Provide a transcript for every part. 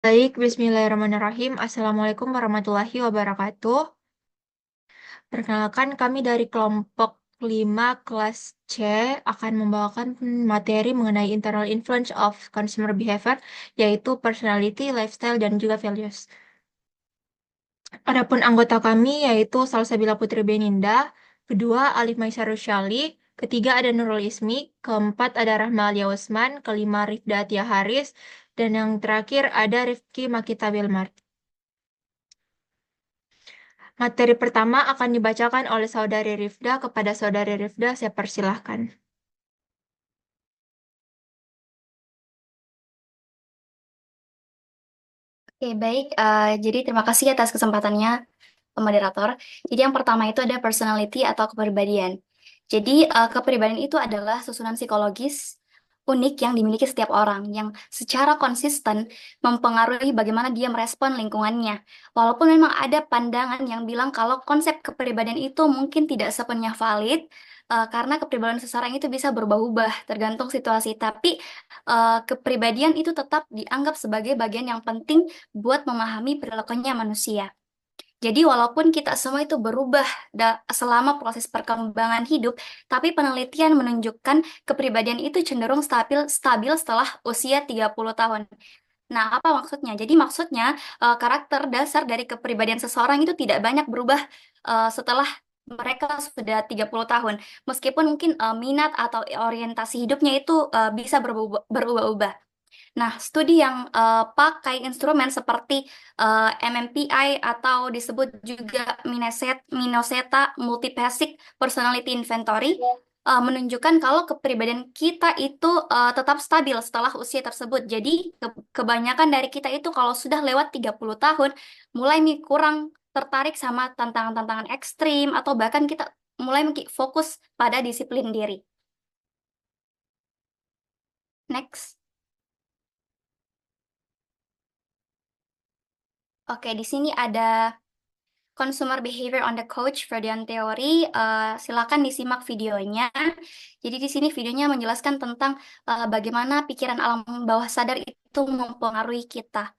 Baik, Bismillahirrahmanirrahim. Assalamualaikum warahmatullahi wabarakatuh. Perkenalkan, kami dari kelompok 5 kelas C akan membawakan materi mengenai internal influence of consumer behavior, yaitu personality, lifestyle, dan juga values. Adapun anggota kami yaitu Salsabila Putri Beninda, kedua Alif Maisarosh Syali, ketiga ada Nurul Ismi, keempat ada Rahma Alia Usman, kelima Rifda Atia Haris, dan yang terakhir ada Rifki Makita Wilmar. Materi pertama akan dibacakan oleh Saudari Rifda. Kepada Saudari Rifda, saya persilahkan. Oke, baik. Jadi terima kasih atas kesempatannya, moderator. Jadi yang pertama itu ada personality atau kepribadian. Jadi kepribadian itu adalah susunan psikologis unik yang dimiliki setiap orang yang secara konsisten mempengaruhi bagaimana dia merespon lingkungannya. Walaupun memang ada pandangan yang bilang kalau konsep kepribadian itu mungkin tidak sepenuhnya valid, karena kepribadian seseorang itu bisa berubah-ubah tergantung situasi. Tapi kepribadian itu tetap dianggap sebagai bagian yang penting buat memahami perilakunya manusia. Jadi walaupun kita semua itu berubah selama proses perkembangan hidup, tapi penelitian menunjukkan kepribadian itu cenderung stabil stabil setelah usia 30 tahun. Nah, apa maksudnya? Jadi maksudnya karakter dasar dari kepribadian seseorang itu tidak banyak berubah setelah mereka sudah 30 tahun. Meskipun mungkin minat atau orientasi hidupnya itu bisa berubah-ubah. Nah, studi yang pakai instrumen seperti MMPI atau disebut juga Minnesota Multiphasic Personality Inventory menunjukkan kalau kepribadian kita itu tetap stabil setelah usia tersebut. Jadi, kebanyakan dari kita itu kalau sudah lewat 30 tahun, mulai nih kurang tertarik sama tantangan-tantangan ekstrim atau bahkan kita mulai fokus pada disiplin diri. Next. Oke, di sini ada Consumer Behavior on the Couch, Freudian Theory. Silakan disimak videonya. Jadi di sini videonya menjelaskan tentang bagaimana pikiran alam bawah sadar itu mempengaruhi kita.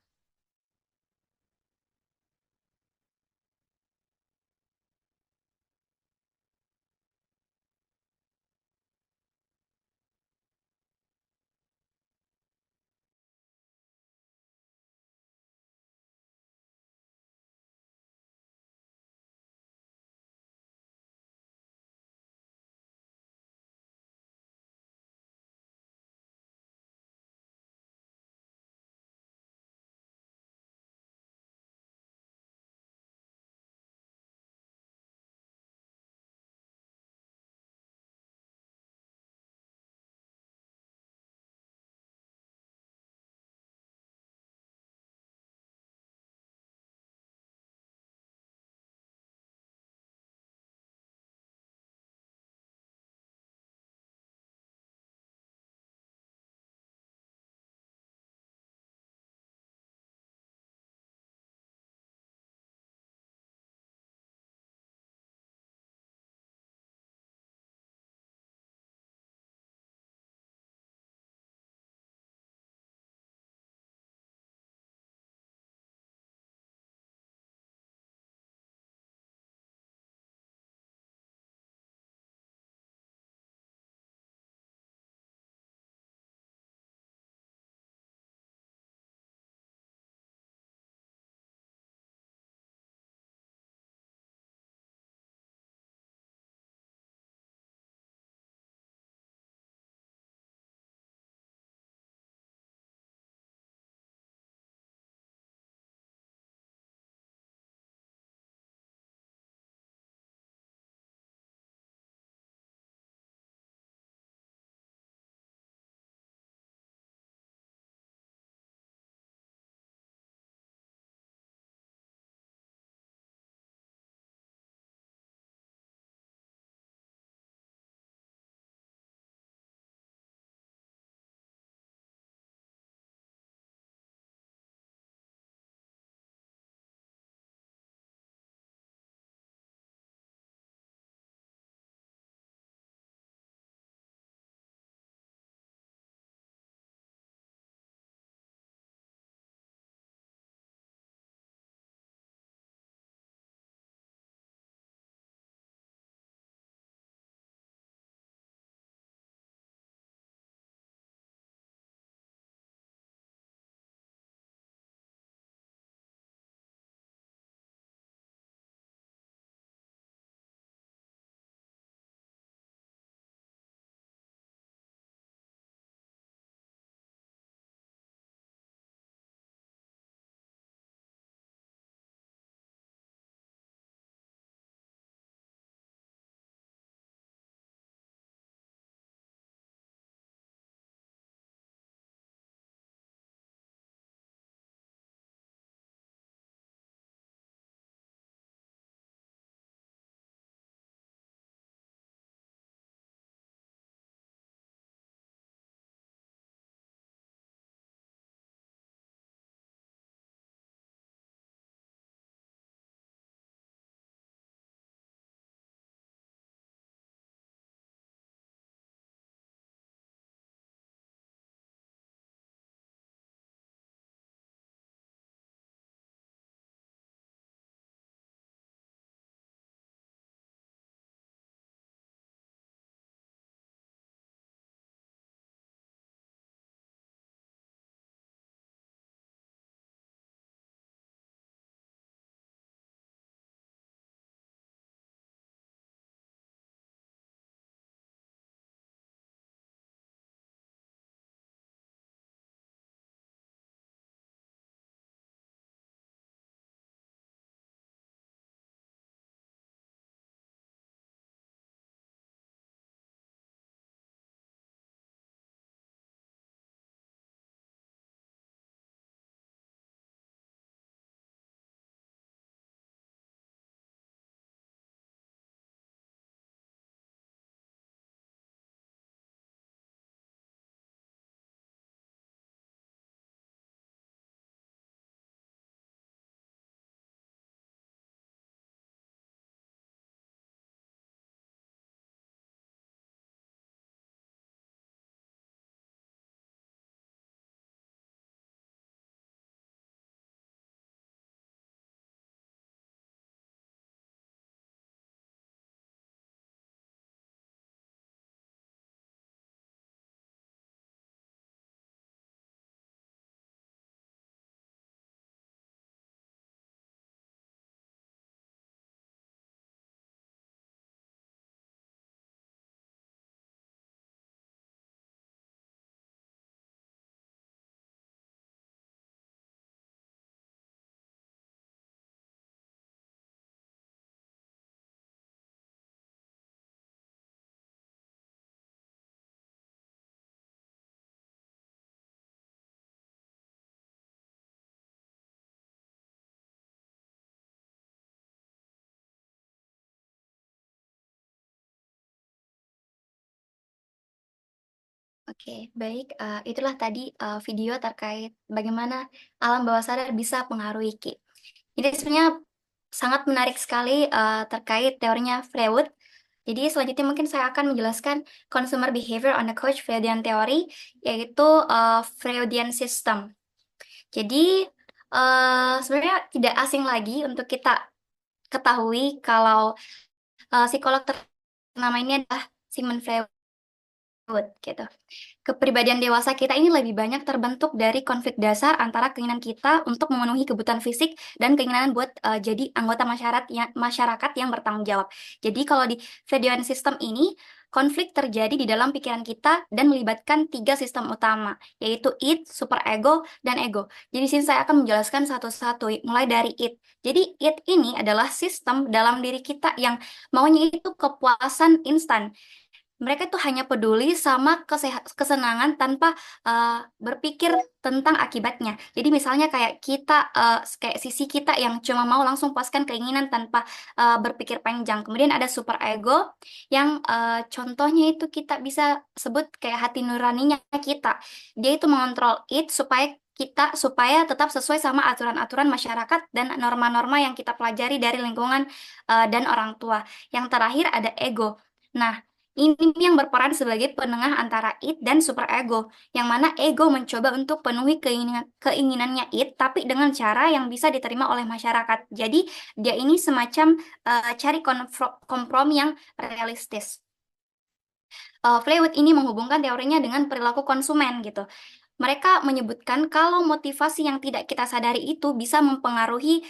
Oke, baik. Itulah tadi video terkait bagaimana alam bawah sadar bisa pengaruhi Ki. Jadi sebenarnya sangat menarik sekali terkait teorinya Freud. Jadi selanjutnya mungkin saya akan menjelaskan consumer behavior on the couch Freudian theory, yaitu Freudian system. Jadi sebenarnya tidak asing lagi untuk kita ketahui kalau psikolog ternama ini adalah Sigmund Freud gitu. Kepribadian dewasa kita ini lebih banyak terbentuk dari konflik dasar antara keinginan kita untuk memenuhi kebutuhan fisik dan keinginan buat jadi anggota masyarakat yang bertanggung jawab. Jadi kalau di Freudian system ini, konflik terjadi di dalam pikiran kita dan melibatkan tiga sistem utama, yaitu id, superego, dan ego. Jadi sini saya akan menjelaskan satu-satu, mulai dari id. Jadi id ini adalah sistem dalam diri kita yang maunya itu kepuasan instan. Mereka tuh hanya peduli sama kesenangan tanpa berpikir tentang akibatnya. Jadi misalnya kayak kita, kayak sisi kita yang cuma mau langsung puaskan keinginan tanpa berpikir panjang. Kemudian ada super ego yang contohnya itu kita bisa sebut kayak hati nuraninya kita. Dia itu mengontrol it supaya tetap sesuai sama aturan-aturan masyarakat dan norma-norma yang kita pelajari dari lingkungan dan orang tua. Yang terakhir ada ego. Nah, ini yang berperan sebagai penengah antara id dan superego, yang mana ego mencoba untuk penuhi keinginannya id, tapi dengan cara yang bisa diterima oleh masyarakat. Jadi, dia ini semacam cari kompromi yang realistis. Freud ini menghubungkan teorinya dengan perilaku konsumen gitu. Mereka menyebutkan kalau motivasi yang tidak kita sadari itu bisa mempengaruhi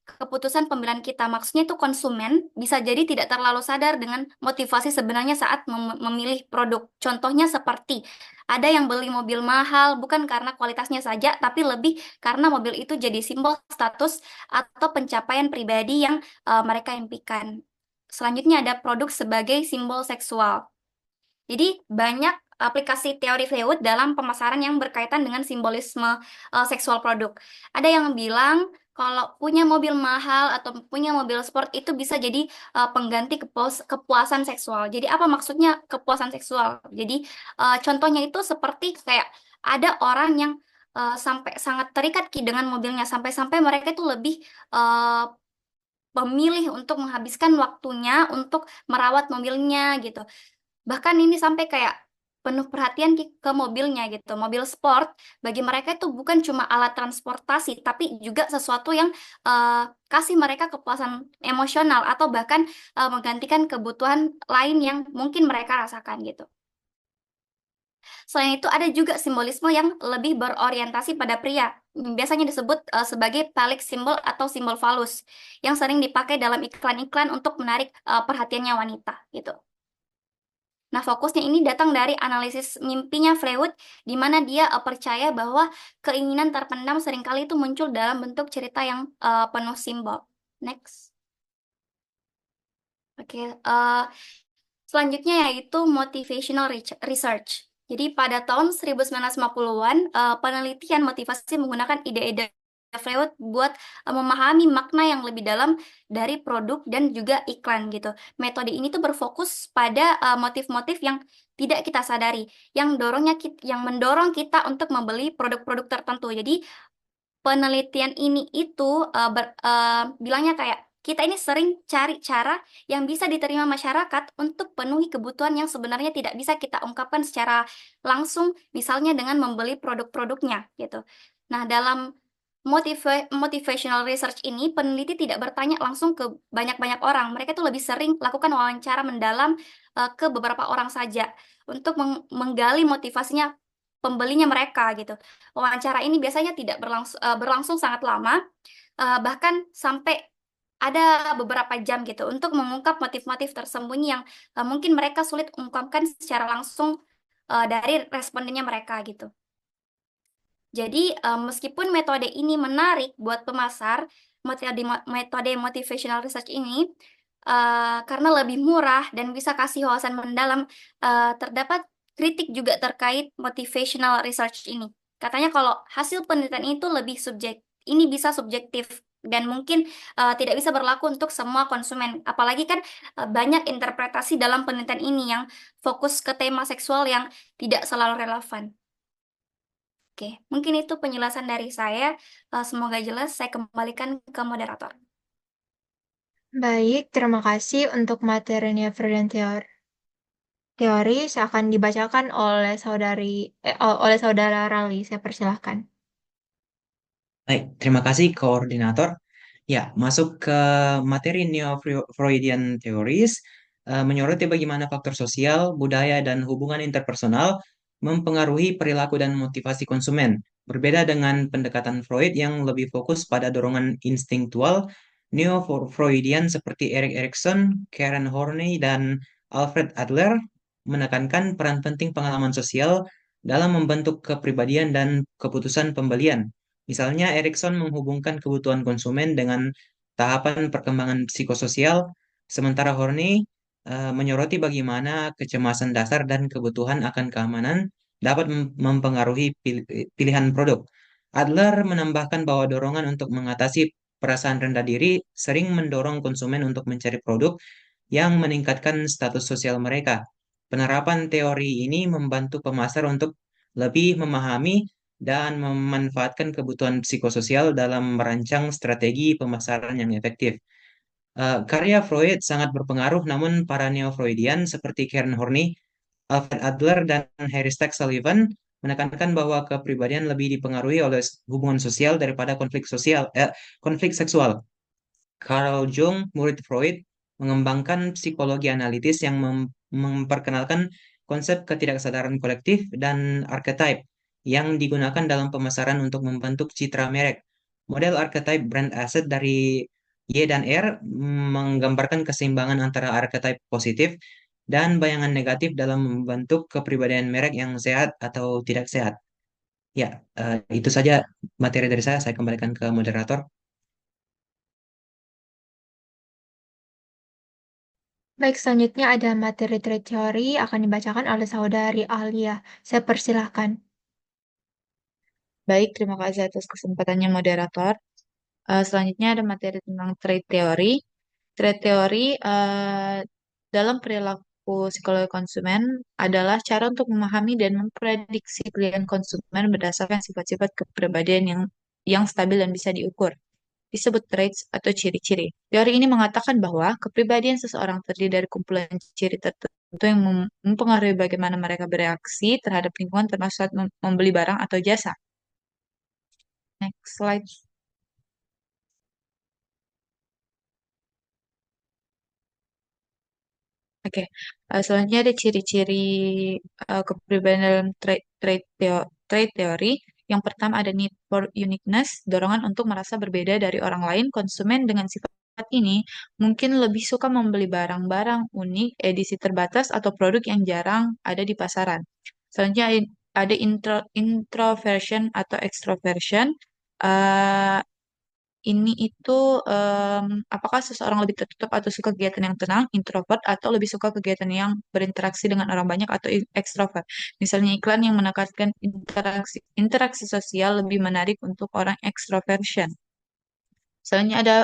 keputusan pembelian kita. Maksudnya itu konsumen bisa jadi tidak terlalu sadar dengan motivasi sebenarnya saat memilih produk. Contohnya seperti ada yang beli mobil mahal bukan karena kualitasnya saja, tapi lebih karena mobil itu jadi simbol status atau pencapaian pribadi yang mereka impikan. Selanjutnya ada produk sebagai simbol seksual. Jadi banyak aplikasi teori Freud dalam pemasaran yang berkaitan dengan simbolisme seksual produk. Ada yang bilang kalau punya mobil mahal atau punya mobil sport itu bisa jadi pengganti kepuasan seksual. Jadi apa maksudnya kepuasan seksual? Jadi contohnya itu seperti kayak ada orang yang sampai sangat terikat dengan mobilnya sampai-sampai mereka itu lebih eh, memilih untuk menghabiskan waktunya untuk merawat mobilnya gitu. Bahkan ini sampai kayak penuh perhatian ke mobilnya gitu. Mobil sport bagi mereka itu bukan cuma alat transportasi, tapi juga sesuatu yang kasih mereka kepuasan emosional atau bahkan menggantikan kebutuhan lain yang mungkin mereka rasakan gitu. Selain itu ada juga simbolisme yang lebih berorientasi pada pria. Biasanya disebut sebagai phallic symbol atau simbol falus yang sering dipakai dalam iklan-iklan untuk menarik perhatiannya wanita gitu. Nah, fokusnya ini datang dari analisis mimpinya Freud, di mana dia percaya bahwa keinginan terpendam seringkali itu muncul dalam bentuk cerita yang penuh simbol. Next. Oke, selanjutnya yaitu motivational research. Jadi pada tahun 1950-an, penelitian motivasi menggunakan ide-ide Freud buat memahami makna yang lebih dalam dari produk dan juga iklan gitu. Metode ini tuh berfokus pada motif-motif yang tidak kita sadari, yang mendorong kita untuk membeli produk-produk tertentu. Jadi penelitian ini itu bilangnya kayak kita ini sering cari cara yang bisa diterima masyarakat untuk penuhi kebutuhan yang sebenarnya tidak bisa kita ungkapkan secara langsung, misalnya dengan membeli produk-produknya gitu. Nah, dalam motivational research ini, peneliti tidak bertanya langsung ke banyak-banyak orang. Mereka tuh lebih sering lakukan wawancara mendalam ke beberapa orang saja untuk menggali motivasinya pembelinya mereka gitu. Wawancara ini biasanya tidak berlangsung sangat lama, bahkan sampai ada beberapa jam gitu untuk mengungkap motif-motif tersembunyi yang mungkin mereka sulit ungkapkan secara langsung dari respondennya mereka gitu. Jadi meskipun metode ini menarik buat pemasar, metode motivational research ini karena lebih murah dan bisa kasih wawasan mendalam, terdapat kritik juga terkait motivational research ini. Katanya kalau hasil penelitian itu lebih ini bisa subjektif dan mungkin tidak bisa berlaku untuk semua konsumen. Apalagi kan banyak interpretasi dalam penelitian ini yang fokus ke tema seksual yang tidak selalu relevan. Oke, mungkin itu penjelasan dari saya. Semoga jelas. Saya kembalikan ke moderator. Baik, terima kasih untuk materinya Freudian teori akan dibacakan oleh saudara Rali. Saya persilahkan. Baik, terima kasih koordinator. Ya, masuk ke materi Neo-Freudian Theories, menyoroti bagaimana faktor sosial, budaya, dan hubungan interpersonal mempengaruhi perilaku dan motivasi konsumen. Berbeda dengan pendekatan Freud yang lebih fokus pada dorongan instinktual, Neo-Freudian seperti Erik Erikson, Karen Horney, dan Alfred Adler menekankan peran penting pengalaman sosial dalam membentuk kepribadian dan keputusan pembelian. Misalnya, Erikson menghubungkan kebutuhan konsumen dengan tahapan perkembangan psikososial, sementara Horney menyoroti bagaimana kecemasan dasar dan kebutuhan akan keamanan dapat mempengaruhi pilihan produk. Adler menambahkan bahwa dorongan untuk mengatasi perasaan rendah diri sering mendorong konsumen untuk mencari produk yang meningkatkan status sosial mereka. Penerapan teori ini membantu pemasar untuk lebih memahami dan memanfaatkan kebutuhan psikososial dalam merancang strategi pemasaran yang efektif. Karya Freud sangat berpengaruh, namun para neo-Freudian seperti Karen Horney, Alfred Adler, dan Harry Stack Sullivan menekankan bahwa kepribadian lebih dipengaruhi oleh hubungan sosial daripada konflik seksual. Carl Jung, murid Freud, mengembangkan psikologi analitis yang memperkenalkan konsep ketidaksadaran kolektif dan archetype yang digunakan dalam pemasaran untuk membentuk citra merek. Model archetype brand asset dari Y dan R menggambarkan keseimbangan antara archetype positif dan bayangan negatif dalam membentuk kepribadian merek yang sehat atau tidak sehat. Ya, itu saja materi dari saya. Saya kembalikan ke moderator. Baik, selanjutnya ada materi trade teori akan dibacakan oleh saudari Alia. Saya persilahkan. Baik, terima kasih atas kesempatannya moderator. Selanjutnya ada materi tentang trade theory. Trade theory dalam perilaku psikologi konsumen adalah cara untuk memahami dan memprediksi pilihan konsumen berdasarkan sifat-sifat kepribadian yang stabil dan bisa diukur. Disebut traits atau ciri-ciri. Teori ini mengatakan bahwa kepribadian seseorang terdiri dari kumpulan ciri tertentu yang mempengaruhi bagaimana mereka bereaksi terhadap lingkungan termasuk saat membeli barang atau jasa. Next slide. Oke, selanjutnya ada ciri-ciri kepribadian dalam trait teori. Yang pertama ada need for uniqueness, dorongan untuk merasa berbeda dari orang lain. Konsumen dengan sifat ini mungkin lebih suka membeli barang-barang unik, edisi terbatas, atau produk yang jarang ada di pasaran. Selanjutnya ada introversion atau extroversion. Eh, ini itu apakah seseorang lebih tertutup atau suka kegiatan yang tenang, introvert, atau lebih suka kegiatan yang berinteraksi dengan orang banyak atau ekstrovert. Misalnya iklan yang menekankan interaksi sosial lebih menarik untuk orang extroversion. Selanjutnya ada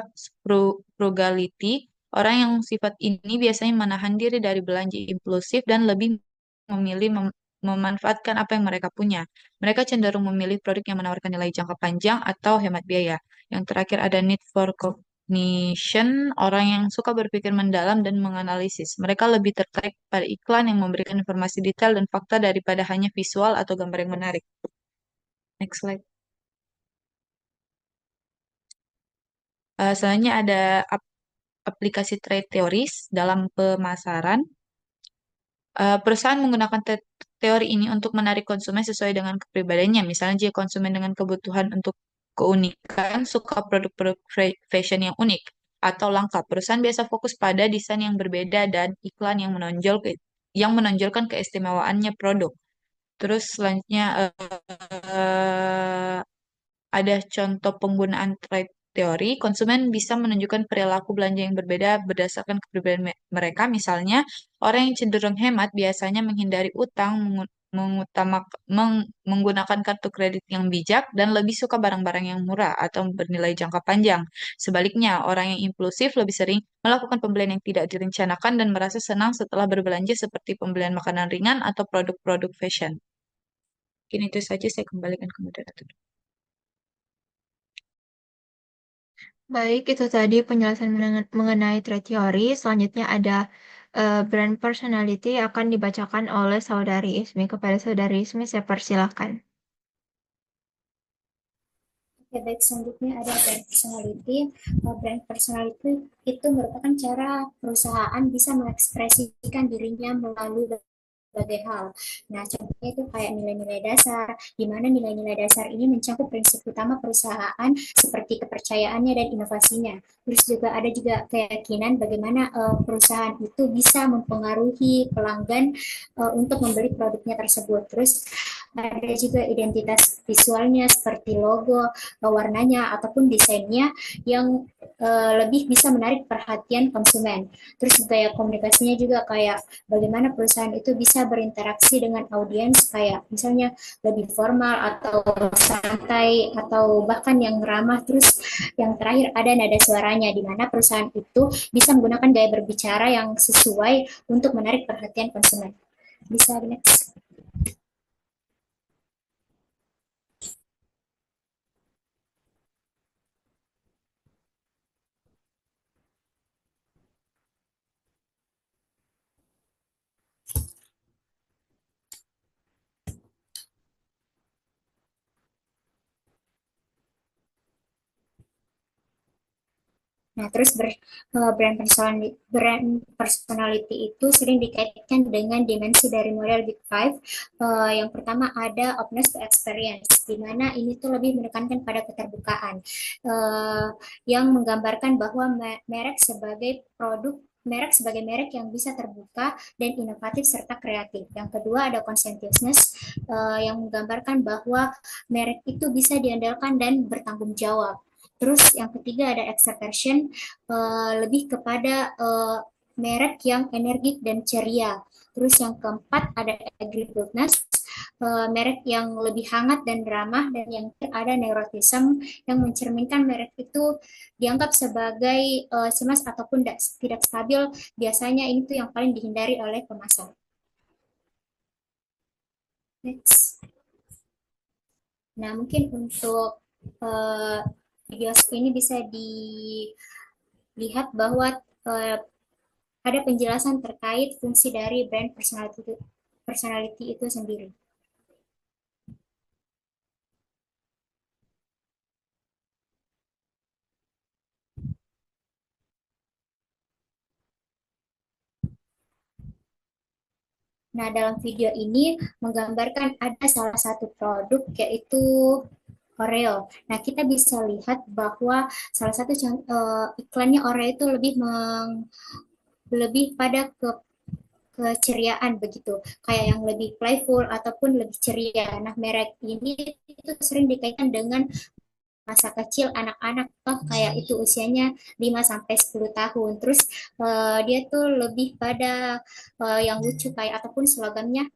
frugality. Orang yang sifat ini biasanya menahan diri dari belanja impulsif dan lebih memilih memanfaatkan apa yang mereka punya. Mereka cenderung memilih produk yang menawarkan nilai jangka panjang atau hemat biaya. Yang terakhir ada need for cognition, orang yang suka berpikir mendalam dan menganalisis. Mereka lebih tertarik pada iklan yang memberikan informasi detail dan fakta daripada hanya visual atau gambar yang menarik. Next slide. Selanjutnya ada aplikasi trade theories dalam pemasaran. Perusahaan menggunakan teori ini untuk menarik konsumen sesuai dengan kepribadiannya. Misalnya, jika konsumen dengan kebutuhan untuk keunikan suka produk-produk fashion yang unik atau langka, perusahaan biasa fokus pada desain yang berbeda dan iklan yang menonjolkan keistimewaannya produk. Terus selanjutnya ada contoh penggunaan trade teori. Konsumen bisa menunjukkan perilaku belanja yang berbeda berdasarkan kepribadian mereka. Misalnya, orang yang cenderung hemat biasanya menghindari utang menggunakan kartu kredit yang bijak dan lebih suka barang-barang yang murah atau bernilai jangka panjang. Sebaliknya, orang yang impulsif lebih sering melakukan pembelian yang tidak direncanakan dan merasa senang setelah berbelanja seperti pembelian makanan ringan atau produk-produk fashion. Mungkin itu saja saya kembalikan ke moderator. Baik, itu tadi penjelasan mengenai trade theory. Selanjutnya ada brand personality akan dibacakan oleh Saudari Ismi. Kepada Saudari Ismi, saya persilahkan. Oke, baik. Selanjutnya ada brand personality. Brand personality itu merupakan cara perusahaan bisa mengekspresikan dirinya melalui berbagai hal. Nah, contohnya itu kayak nilai-nilai dasar, di mana nilai-nilai dasar ini mencakup prinsip utama perusahaan seperti kepercayaannya dan inovasinya. Terus juga ada juga keyakinan bagaimana perusahaan itu bisa mempengaruhi pelanggan untuk membeli produknya tersebut. Terus ada juga identitas visualnya seperti logo, warnanya ataupun desainnya yang lebih bisa menarik perhatian konsumen. Terus gaya komunikasinya juga kayak bagaimana perusahaan itu bisa berinteraksi dengan audiens kayak misalnya lebih formal atau santai atau bahkan yang ramah. Terus yang terakhir ada nada suaranya di mana perusahaan itu bisa menggunakan gaya berbicara yang sesuai untuk menarik perhatian konsumen. Bisa next. Nah, terus brand personality itu sering dikaitkan dengan dimensi dari model Big Five. Yang pertama ada openness to experience, di mana ini tuh lebih menekankan pada keterbukaan, yang menggambarkan bahwa merek sebagai merek yang bisa terbuka dan inovatif serta kreatif. Yang kedua ada conscientiousness, yang menggambarkan bahwa merek itu bisa diandalkan dan bertanggung jawab. Terus yang ketiga ada extraversion, lebih kepada merek yang energik dan ceria. Terus yang keempat ada agreeableness, merek yang lebih hangat dan ramah. Dan yang terakhir ada neuroticism, yang mencerminkan merek itu dianggap sebagai cemas ataupun tidak stabil. Biasanya ini tuh yang paling dihindari oleh pemasar. Next. Nah, mungkin untuk video ini bisa dilihat bahwa ada penjelasan terkait fungsi dari brand personality itu sendiri. Nah, dalam video ini menggambarkan ada salah satu produk yaitu Oreo. Nah, kita bisa lihat bahwa salah satu iklannya Oreo itu lebih pada keceriaan begitu, kayak yang lebih playful ataupun lebih ceria. Nah, merek ini itu sering dikaitkan dengan masa kecil anak-anak, kayak itu usianya 5 sampai 10 tahun. Terus dia tuh lebih pada yang lucu kayak ataupun slogannya.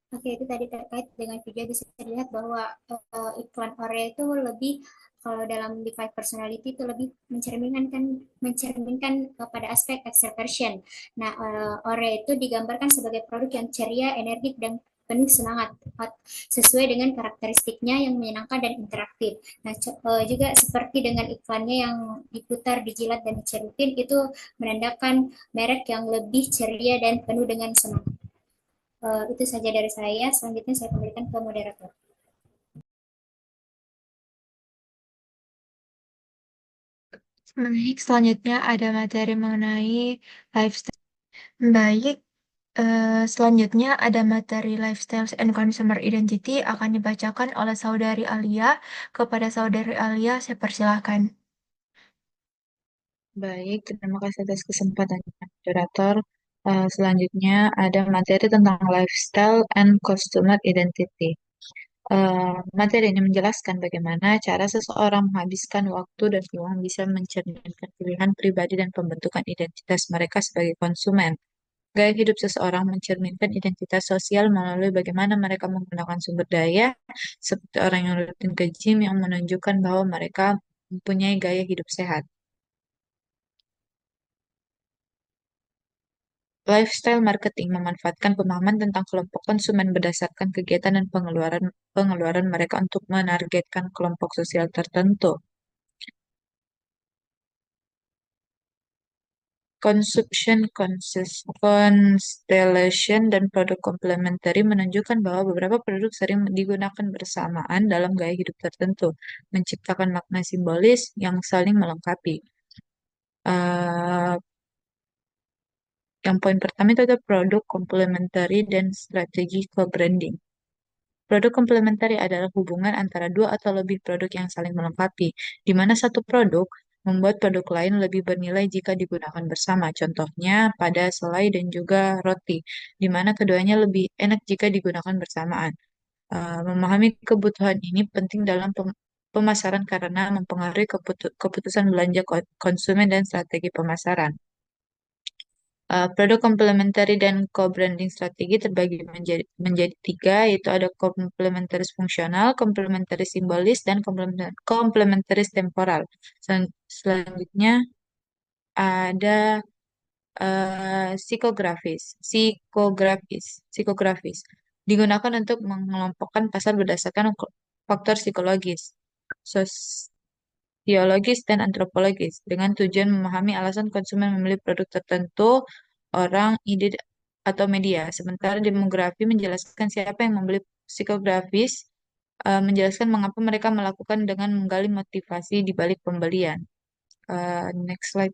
Oke, itu tadi terkait dengan video bisa dilihat bahwa iklan Oreo itu lebih kalau dalam di Five Personality itu lebih mencerminkan pada aspek extroversion. Nah, Oreo itu digambarkan sebagai produk yang ceria, energik dan penuh semangat sesuai dengan karakteristiknya yang menyenangkan dan interaktif. Nah, juga seperti dengan iklannya yang diputar, dijilat dan dicerutin itu menandakan merek yang lebih ceria dan penuh dengan semangat. Itu saja dari saya. Selanjutnya saya kembalikan ke moderator. Baik, selanjutnya ada materi mengenai lifestyle. Baik, selanjutnya ada materi lifestyle and consumer identity akan dibacakan oleh Saudari Alia. Kepada Saudari Alia, saya persilahkan. Baik, terima kasih atas kesempatannya, moderator. Selanjutnya ada materi tentang lifestyle and customer identity. Materi ini menjelaskan bagaimana cara seseorang menghabiskan waktu dan uang bisa mencerminkan pilihan pribadi dan pembentukan identitas mereka sebagai konsumen. Gaya hidup seseorang mencerminkan identitas sosial melalui bagaimana mereka menggunakan sumber daya, seperti orang yang rutin ke gym yang menunjukkan bahwa mereka mempunyai gaya hidup sehat. Lifestyle marketing memanfaatkan pemahaman tentang kelompok konsumen berdasarkan kegiatan dan pengeluaran mereka untuk menargetkan kelompok sosial tertentu. Consumption Constellation dan produk complementary menunjukkan bahwa beberapa produk sering digunakan bersamaan dalam gaya hidup tertentu, menciptakan makna simbolis yang saling melengkapi. Uh, yang poin pertama itu ada produk complementary dan strategi co-branding. Produk komplementari adalah hubungan antara dua atau lebih produk yang saling melengkapi, di mana satu produk membuat produk lain lebih bernilai jika digunakan bersama. Contohnya pada selai dan juga roti, di mana keduanya lebih enak jika digunakan bersamaan. Memahami kebutuhan ini penting dalam pemasaran karena mempengaruhi keputusan belanja konsumen dan strategi pemasaran. Produk komplementari dan co-branding strategi terbagi menjadi tiga, yaitu ada komplementaris fungsional, komplementaris simbolis, dan komplementaris temporal. Selanjutnya ada psikografis. Digunakan untuk mengelompokkan pasar berdasarkan faktor psikologis, sosiologis, dan antropologis dengan tujuan memahami alasan konsumen memilih produk tertentu, orang, ide, atau media. Sementara demografi menjelaskan siapa yang membeli. Psikografis menjelaskan mengapa mereka melakukan dengan menggali motivasi di balik pembelian. Next slide.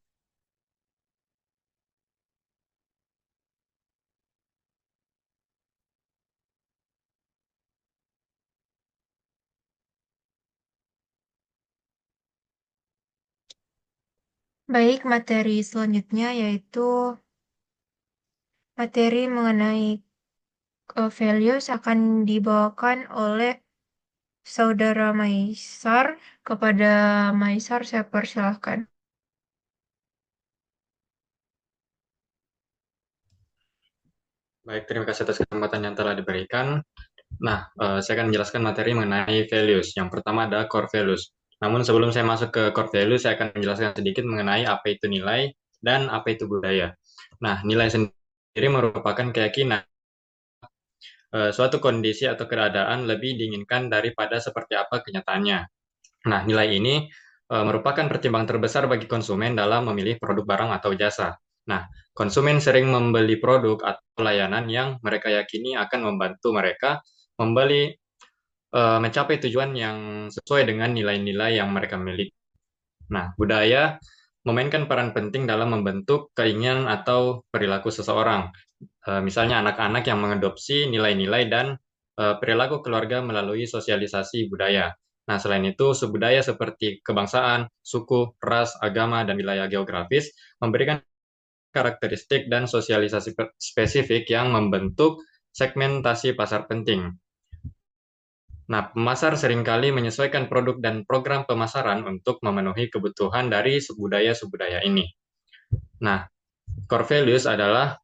Baik, materi selanjutnya yaitu materi mengenai values akan dibawakan oleh Saudara Maisar. Kepada Maisar, saya persilahkan. Baik, terima kasih atas kesempatan yang telah diberikan. Nah, saya akan menjelaskan materi mengenai values. Yang pertama adalah core values. Namun sebelum saya masuk ke core values, saya akan menjelaskan sedikit mengenai apa itu nilai dan apa itu budaya. Nah, nilai sendiri merupakan keyakinan suatu kondisi atau keadaan lebih diinginkan daripada seperti apa kenyataannya. Nah, nilai ini merupakan pertimbangan terbesar bagi konsumen dalam memilih produk barang atau jasa. Nah, konsumen sering membeli produk atau layanan yang mereka yakini akan membantu mereka mencapai tujuan yang sesuai dengan nilai-nilai yang mereka miliki. Nah, budaya memainkan peran penting dalam membentuk keinginan atau perilaku seseorang. Misalnya anak-anak yang mengadopsi nilai-nilai dan perilaku keluarga melalui sosialisasi budaya. Nah, selain itu, subbudaya seperti kebangsaan, suku, ras, agama, dan wilayah geografis memberikan karakteristik dan sosialisasi spesifik yang membentuk segmentasi pasar penting. Nah, pemasar seringkali menyesuaikan produk dan program pemasaran untuk memenuhi kebutuhan dari subudaya-subudaya ini. Nah, Core values adalah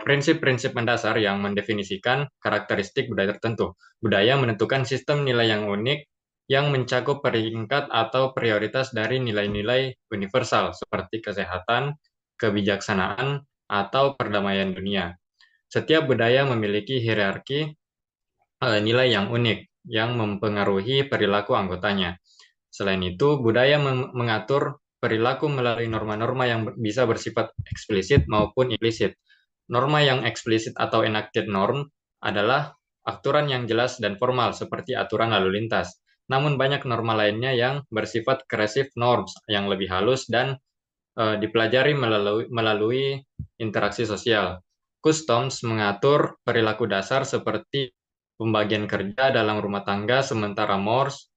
prinsip-prinsip mendasar yang mendefinisikan karakteristik budaya tertentu. Budaya menentukan sistem nilai yang unik yang mencakup peringkat atau prioritas dari nilai-nilai universal seperti kesehatan, kebijaksanaan, atau perdamaian dunia. Setiap budaya memiliki hierarki nilai yang unik yang mempengaruhi perilaku anggotanya. Selain itu, budaya mengatur perilaku melalui norma-norma yang bisa bersifat eksplisit maupun implisit. Norma yang eksplisit atau enacted norm adalah aturan yang jelas dan formal seperti aturan lalu lintas. Namun banyak norma lainnya yang bersifat coercive norms yang lebih halus dan dipelajari melalui interaksi sosial. Customs mengatur perilaku dasar seperti pembagian kerja dalam rumah tangga, sementara mores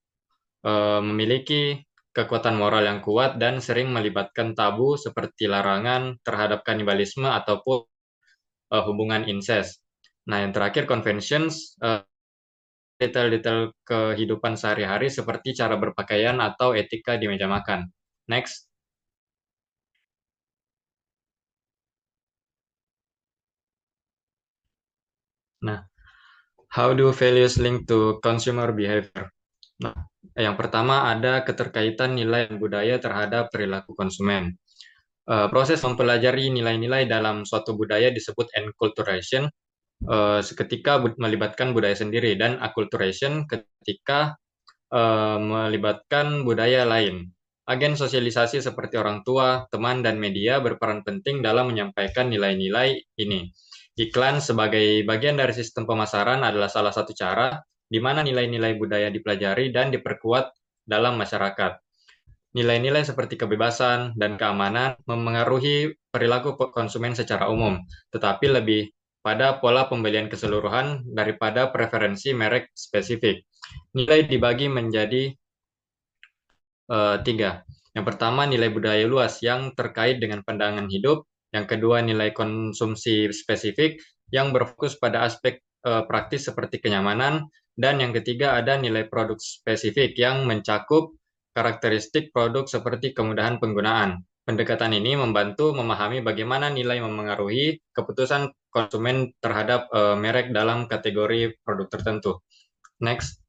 memiliki kekuatan moral yang kuat dan sering melibatkan tabu seperti larangan terhadap kanibalisme ataupun hubungan incest. Nah, yang terakhir conventions detail-detail kehidupan sehari-hari seperti cara berpakaian atau etika di meja makan. Next. Nah, how do values link to consumer behavior? Nah, yang pertama ada keterkaitan nilai dan budaya terhadap perilaku konsumen. Proses mempelajari nilai-nilai dalam suatu budaya disebut enculturation, seketika melibatkan budaya sendiri, dan acculturation ketika melibatkan budaya lain. Agen sosialisasi seperti orang tua, teman, dan media berperan penting dalam menyampaikan nilai-nilai ini. Iklan sebagai bagian dari sistem pemasaran adalah salah satu cara di mana nilai-nilai budaya dipelajari dan diperkuat dalam masyarakat. Nilai-nilai seperti kebebasan dan keamanan memengaruhi perilaku konsumen secara umum, tetapi lebih pada pola pembelian keseluruhan daripada preferensi merek spesifik. Nilai dibagi menjadi tiga. Yang pertama, nilai budaya luas yang terkait dengan pandangan hidup. Yang kedua, nilai konsumsi spesifik yang berfokus pada aspek praktis seperti kenyamanan. Dan yang ketiga, ada nilai produk spesifik yang mencakup karakteristik produk seperti kemudahan penggunaan. Pendekatan ini membantu memahami bagaimana nilai memengaruhi keputusan konsumen terhadap merek dalam kategori produk tertentu. Next.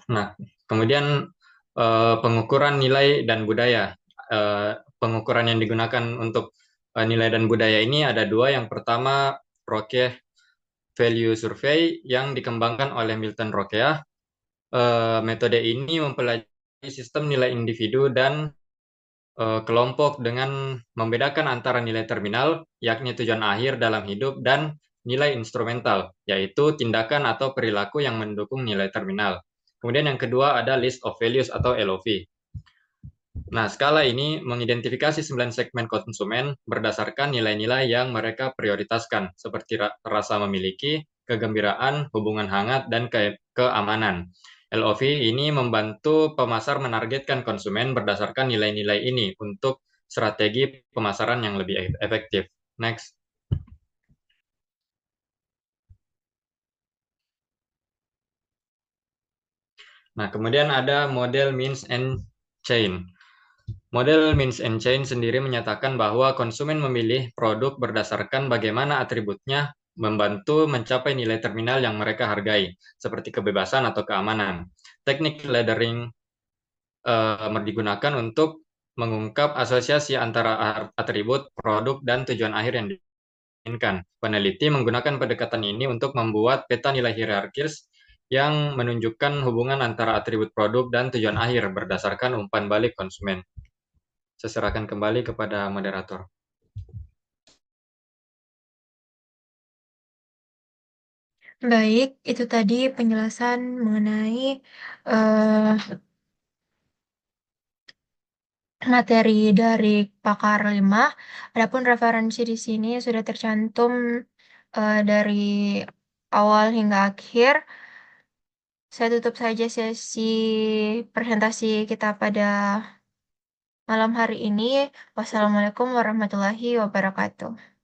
Nah, kemudian pengukuran nilai dan budaya. Pengukuran yang digunakan untuk nilai dan budaya ini ada dua. Yang pertama, Roque Value Survey yang dikembangkan oleh Milton Roquea. Metode ini mempelajari sistem nilai individu dan kelompok dengan membedakan antara nilai terminal, yakni tujuan akhir dalam hidup, dan nilai instrumental, yaitu tindakan atau perilaku yang mendukung nilai terminal. Kemudian yang kedua ada list of values atau LOV. Nah, skala ini mengidentifikasi 9 segmen konsumen berdasarkan nilai-nilai yang mereka prioritaskan, seperti rasa memiliki, kegembiraan, hubungan hangat, dan keamanan. LOV ini membantu pemasar menargetkan konsumen berdasarkan nilai-nilai ini untuk strategi pemasaran yang lebih efektif. Next. Nah, kemudian ada model means and chain. Model means and chain sendiri menyatakan bahwa konsumen memilih produk berdasarkan bagaimana atributnya membantu mencapai nilai terminal yang mereka hargai, seperti kebebasan atau keamanan. Teknik laddering digunakan untuk mengungkap asosiasi antara atribut, produk, dan tujuan akhir yang diinginkan. Peneliti menggunakan pendekatan ini untuk membuat peta nilai hierarkis yang menunjukkan hubungan antara atribut produk dan tujuan akhir berdasarkan umpan balik konsumen. Saya serahkan kembali kepada moderator. Baik, itu tadi penjelasan mengenai materi dari Pakar 5. Adapun referensi di sini sudah tercantum dari awal hingga akhir. Saya tutup saja sesi presentasi kita pada malam hari ini. Wassalamualaikum warahmatullahi wabarakatuh.